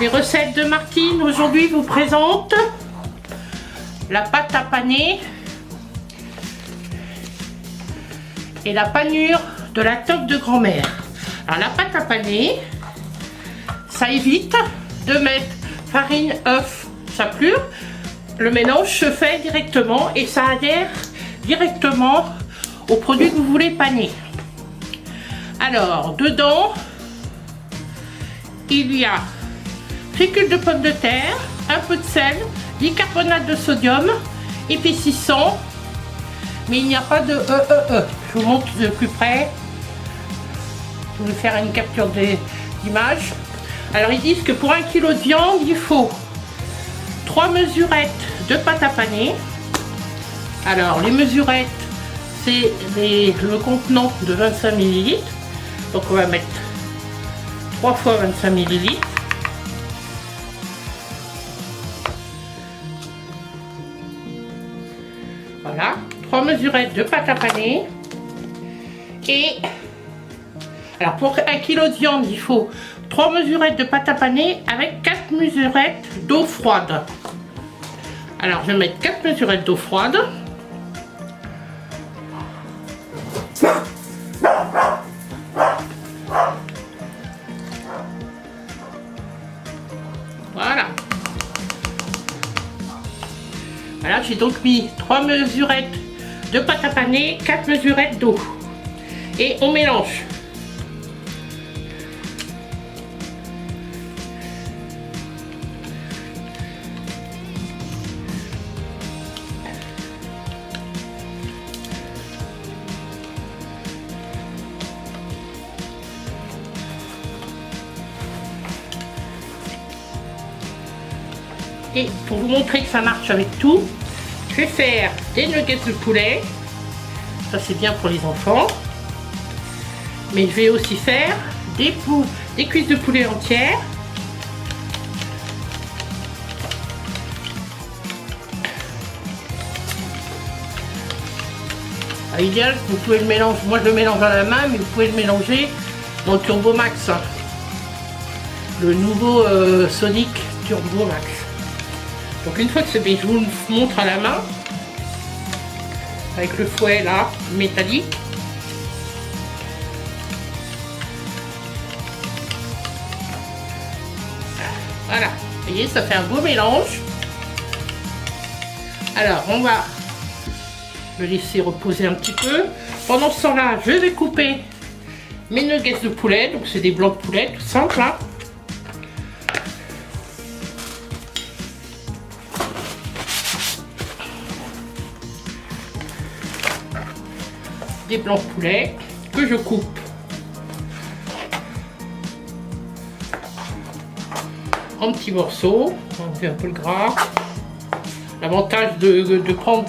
Les recettes de Martine aujourd'hui vous présente la pâte à paner et la panure de la toque de grand-mère. Alors la pâte à paner, ça évite de mettre farine, œuf, chapelure. Le mélange se fait directement et ça adhère directement au produit que vous voulez paner. Alors dedans, il y a fécule de pommes de terre, un peu de sel, bicarbonate de sodium, épaississant, mais il n'y a pas de Je vous montre de plus près. Je vais faire une capture d'image. Alors ils disent que pour 1 kg de viande, il faut 3 mesurettes de pâte à paner. Alors les mesurettes, c'est le contenant de 25 ml. Donc on va mettre 3 fois 25 ml. Voilà, 3 mesurettes de pâte à paner. Et alors pour 1 kg de viande, il faut 3 mesurettes de pâte à paner avec 4 mesurettes d'eau froide. Alors je vais mettre 4 mesurettes d'eau froide. Voilà. Voilà, j'ai donc mis 3 mesurettes de pâte à paner, 4 mesurettes d'eau. Et on mélange. Et pour vous montrer que ça marche avec tout, je vais faire des nuggets de poulet. Ça c'est bien pour les enfants. Mais je vais aussi faire des cuisses de poulet entières. Idéal, vous pouvez le mélanger. Moi je le mélange à la main, mais vous pouvez le mélanger dans le Turbo Max. Le nouveau Sonic Turbo Max. Donc une fois que c'est bien, je vous le montre à la main avec le fouet là métallique. Voilà, vous voyez, ça fait un beau mélange. Alors on va le laisser reposer un petit peu. Pendant ce temps-là, je vais couper mes nuggets de poulet. Donc c'est des blancs de poulet, tout simple. Hein. Des blancs de poulet que je coupe en petits morceaux. On fait un peu le gras. L'avantage de prendre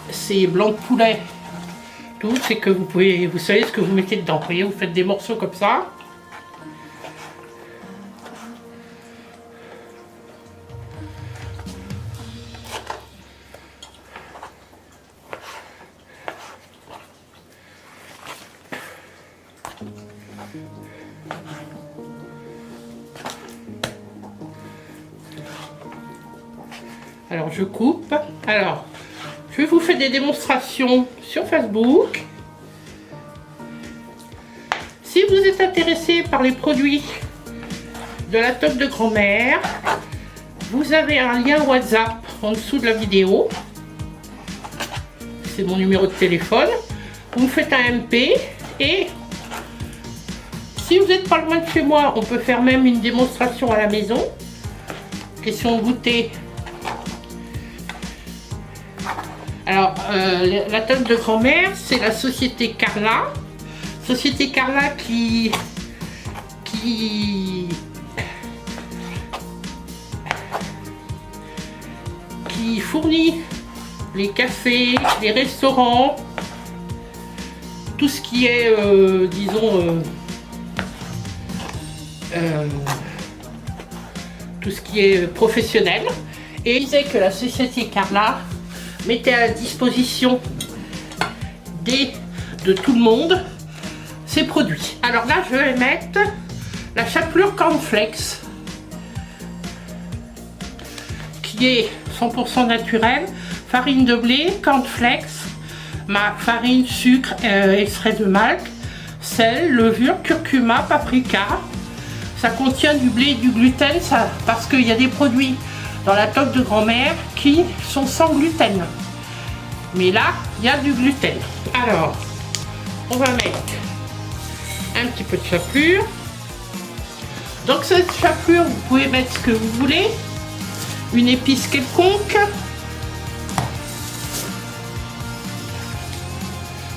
ces blancs de poulet, tout, c'est que vous savez ce que vous mettez dedans. Vous voyez, vous faites des morceaux comme ça. Alors je coupe. Alors je vous fais des démonstrations sur Facebook. Si vous êtes intéressé par les produits de la toque de grand-mère, vous avez un lien WhatsApp en dessous de la vidéo. C'est mon numéro de téléphone. Vous me faites un MP et si vous n'êtes pas loin de chez moi, on peut faire même une démonstration à la maison. Question goûter. Alors, la toque de grand-mère, c'est la société Carla. Société Carla qui fournit les cafés, les restaurants, tout ce qui est, disons, tout ce qui est professionnel. Et il disait que la société Carla mettait à la disposition de tout le monde ces produits. Alors là, je vais mettre la chapelure cornflakes qui est 100% naturelle, farine de blé, cornflakes, farine, sucre, extrait de malt, sel, levure, curcuma, paprika. Ça contient du blé et du gluten, parce qu'il y a des produits dans la toque de grand-mère qui sont sans gluten. Mais là, il y a du gluten. Alors, on va mettre un petit peu de chapelure. Donc cette chapelure, vous pouvez mettre ce que vous voulez. Une épice quelconque.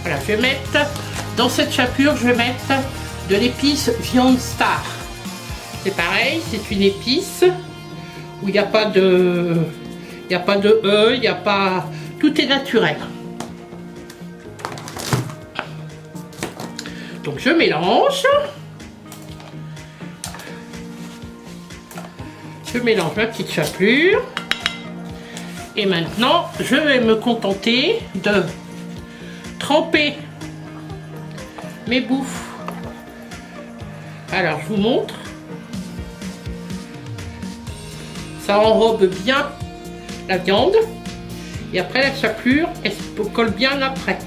Voilà, je vais mettre dans cette chapelure, je vais mettre de l'épice Viande Star. C'est pareil, c'est une épice où il n'y a pas de, il n'y a pas de il n'y a pas, tout est naturel. Donc je mélange. Je mélange ma petite chapelure. Et maintenant, je vais me contenter de tremper mes bouffes. Alors, je vous montre. Ça enrobe bien la viande. Et après, la chapelure, elle se colle bien après.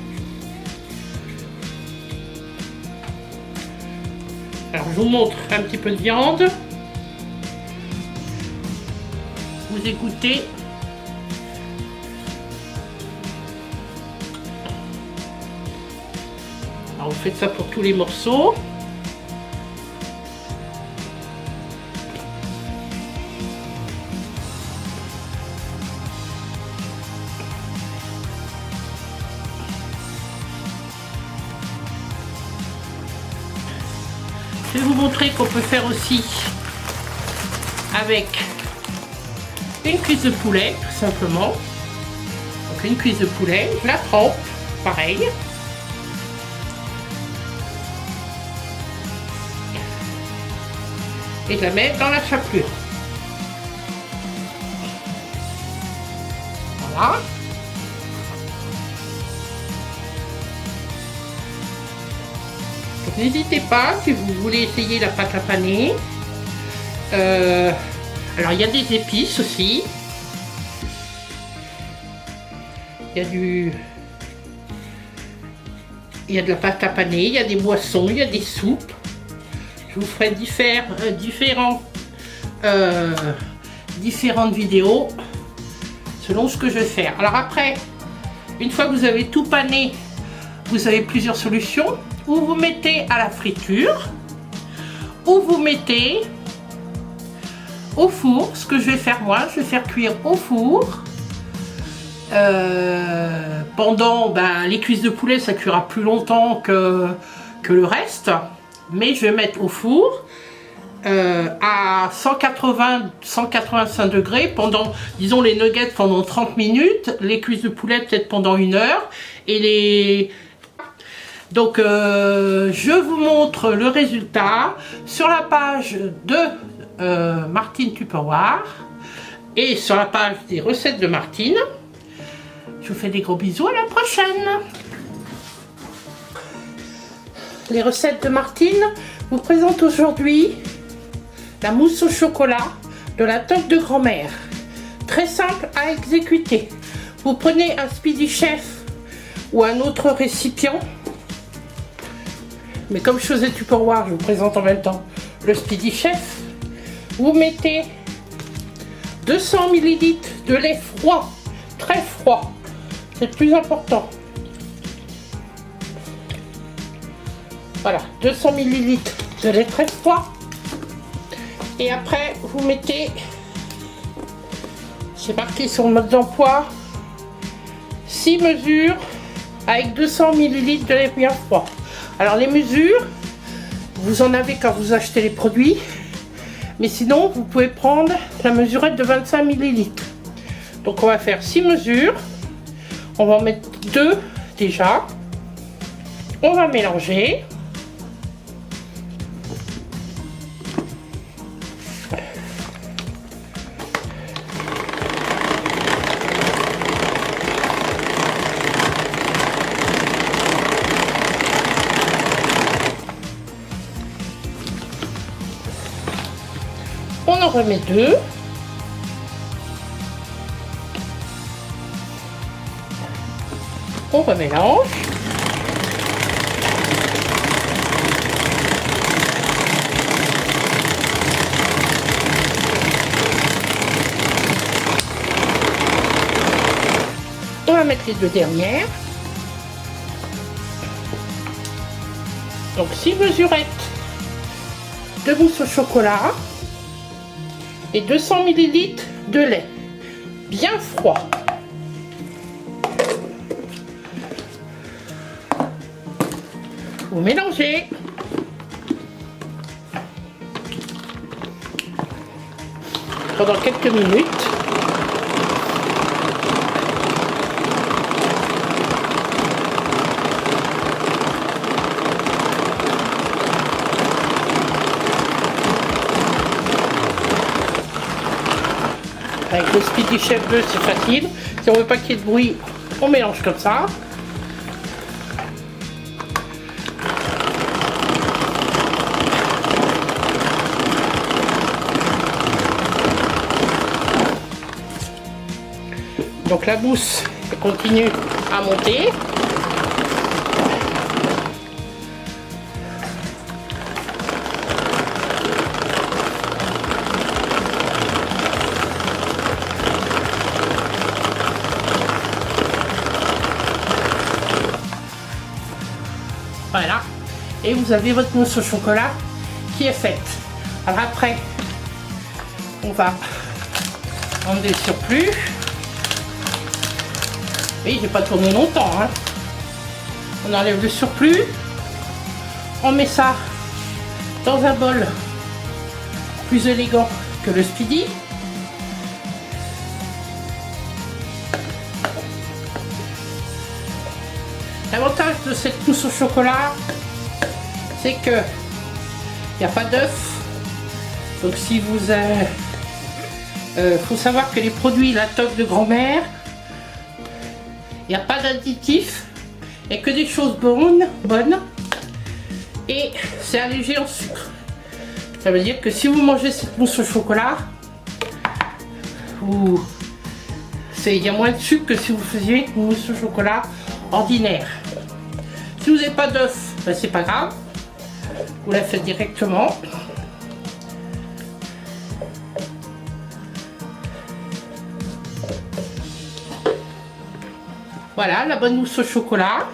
Alors, je vous montre un petit peu de viande. Vous écoutez. Alors, vous faites ça pour tous les morceaux. Je vais vous montrer qu'on peut faire aussi avec une cuisse de poulet, tout simplement. Donc une cuisse de poulet, je la trempe, pareil. Et je la mets dans la chapelure. Voilà. Donc n'hésitez pas si vous voulez essayer la pâte à paner. Alors il y a des épices aussi. Il y a de la pâte à paner, il y a des boissons, il y a des soupes. Je vous ferai différentes vidéos selon ce que je vais faire. Alors après, une fois que vous avez tout pané, vous avez plusieurs solutions. Ou vous mettez à la friture, ou vous mettez au four. Ce que je vais faire moi, je vais faire cuire au four. Pendant, les cuisses de poulet, ça cuira plus longtemps que le reste. Mais je vais mettre au four à 180-185 degrés pendant, disons les nuggets pendant 30 minutes, les cuisses de poulet peut-être pendant 1 heure. Et donc je vous montre le résultat sur la page de Martine Tupperware et sur la page des recettes de Martine. Je vous fais des gros bisous, à la prochaine. Les recettes de Martine vous présentent aujourd'hui la mousse au chocolat de la toque de grand-mère. Très simple à exécuter. Vous prenez un Speedy Chef ou un autre récipient. Mais comme je faisais Tupperware, je vous présente en même temps le Speedy Chef. Vous mettez 200 ml de lait froid, très froid. C'est le plus important. Voilà, 200 ml de lait très froid. Et après, vous mettez, c'est marqué sur le mode d'emploi, 6 mesures avec 200 ml de lait bien froid. Alors les mesures, vous en avez quand vous achetez les produits, mais sinon vous pouvez prendre la mesurette de 25 ml. Donc on va faire 6 mesures, on va en mettre 2 déjà, on va mélanger. On en remet 2. On remélange. On va mettre les 2 dernières. Donc 6 mesurettes de mousse au chocolat et 200 ml de lait bien froid. Vous mélangez. Pendant quelques minutes. Avec le Speedy Chef 2, c'est facile. Si on veut pas qu'il y ait de bruit, on mélange comme ça. Donc la mousse continue à monter. Voilà. Et vous avez votre mousse au chocolat qui est faite. Alors après, on va enlever le surplus. Oui, j'ai pas tourné longtemps, hein. On enlève le surplus. On met ça dans un bol plus élégant que le Speedy. L'avantage de cette mousse au chocolat, c'est que il n'y a pas d'œuf. Donc si vous faut savoir que les produits la toque de grand-mère, il n'y a pas d'additifs, il n'y a que des choses bonnes et c'est allégé en sucre. Ça veut dire que si vous mangez cette mousse au chocolat, il y a moins de sucre que si vous faisiez une mousse au chocolat ordinaire. Si vous n'avez pas d'œuf, ben c'est pas grave, vous la faites directement. Voilà la bonne mousse au chocolat.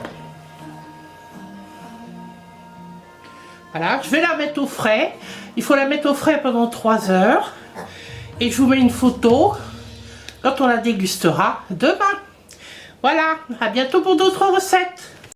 Voilà, je vais la mettre au frais. Il faut la mettre au frais pendant 3 heures. Et je vous mets une photo quand on la dégustera demain. Voilà, à bientôt pour d'autres recettes.